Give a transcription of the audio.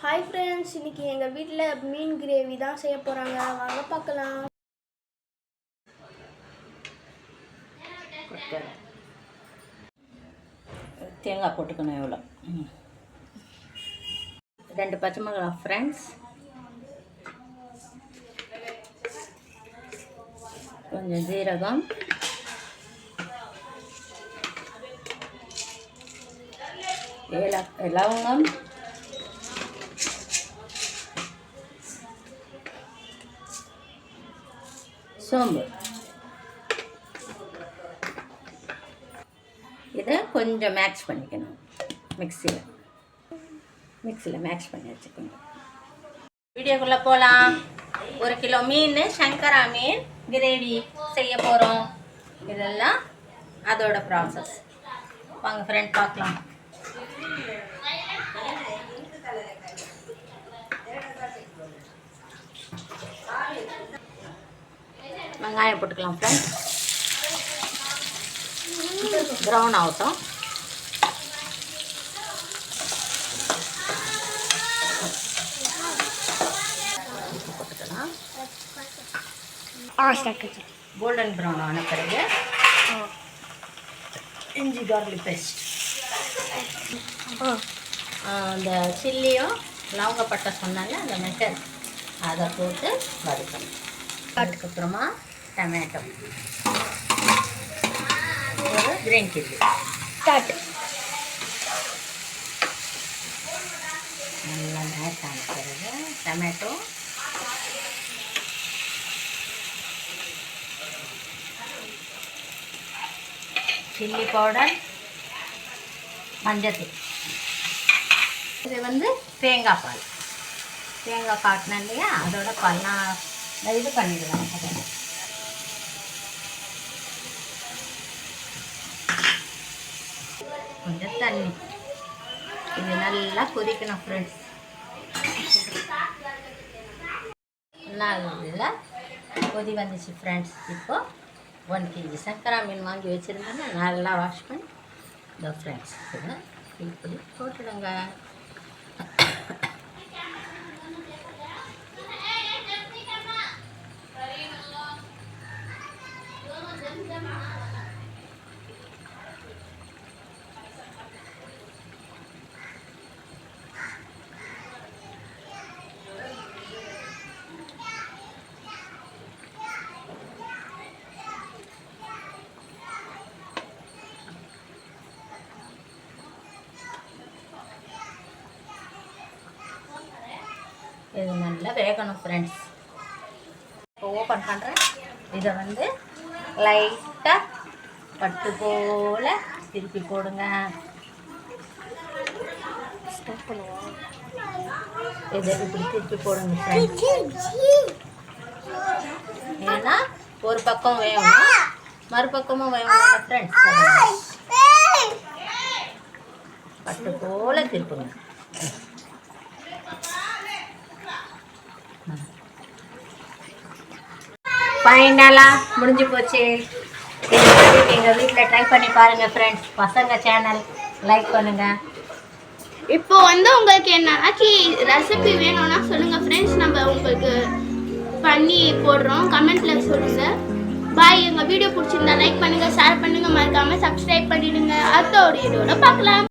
Hi friends, இன்னைக்கு எங்கள் வீட்டில் மீன் கிரேவி தான் செய்ய போகிறாங்க. வாங்க பார்க்கலாம். தேங்காய் போட்டுக்கணும். எவ்வளோ 2 பச்சை மிளகாய் ஃப்ரெண்ட்ஸ், கொஞ்சம் ஜீரகம், லவங்கம், சோம்பு. இதை கொஞ்சம் மேக்ஸ் பண்ணிக்கணும். மிக்சியில் மேக்ஸ் பண்ணி வச்சுக்கோங்க. வீடியோக்குள்ளே போகலாம். 1 கிலோ மீன், சங்கரா மீன் கிரேவி செய்ய போகிறோம். இதெல்லாம் அதோட ப்ராசஸ். வாங்க ஃப்ரெண்ட் பார்க்கலாம். வெங்காயம் போட்டுக்கலாம் ஃப்ரெண்ட். ப்ரௌன் ஆகட்டும். போட்டுக்கலாம். கோல்டன் ப்ரௌன் ஆன பிறகு இஞ்சி கார்லிக் பேஸ்ட், அந்த சில்லியும் லவங்கப்பட்டை சொன்னாங்க அந்த மெட்டல், அதை போட்டு வதக்கணும். அதுக்கப்புறமா டொமேட்டோ, ஒரு கிரீன் சில்லி ஸ்டார்ட். நல்லா மேஷ் ஆன பிறகு டொமேட்டோ, சில்லி பவுடர், மஞ்சத்தூள். இது தேங்காய் பால். தேங்காய் காட்டினேன் இல்லையா, அதோட பால்லாம் இது பண்ணிடலாம். கொஞ்சம் தண்ணி. இது நல்லா கொதிக்கணும் ஃப்ரெண்ட்ஸ். நல்லா கொதி வந்துச்சு ஃப்ரெண்ட்ஸ். இப்போ 1 kg சங்கரா மீன் வாங்கி வச்சுருந்தேன்னா நல்லா வாஷ் பண்ணி இந்த ஃப்ரெண்ட்ஸ் இதை இப்படி போட்டுடுங்க. இது நல்லா வேகணும் ஃப்ரெண்ட்ஸ். இப்போ ஓப்பன் பண்ணுறேன். இதை லைட்டாக பட்டு போல் திருப்பி போடுங்க. இதை இப்படி திருப்பி போடுங்க ஃப்ரெண்ட்ஸ். ஏன்னா ஒரு பக்கம் வேகணும், மறுபக்கமும் வேகணும் ஃப்ரெண்ட்ஸ். பட்டு போல் திருப்புங்க. ஃபைனலாக முடிஞ்சு போச்சு. எங்கள் வீட்டில் ட்ரை பண்ணி பாருங்கள் ஃப்ரெண்ட்ஸ். பசங்க சேனல் லைக் பண்ணுங்கள். இப்போ உங்களுக்கு என்னாச்சும் ரெசிபி வேணும்னா சொல்லுங்கள் ஃப்ரெண்ட்ஸ். நம்ம உங்களுக்கு பண்ணி போடுறோம். கமெண்ட்டில் சொல்லுங்கள். பாய். எங்கள் வீடியோ பிடிச்சிருந்தா லைக் பண்ணுங்கள், ஷேர் பண்ணுங்கள், மறக்காமல் சப்ஸ்கிரைப் பண்ணிடுங்க. அடுத்த ஒரு வீடியோவில் பார்க்கலாம்.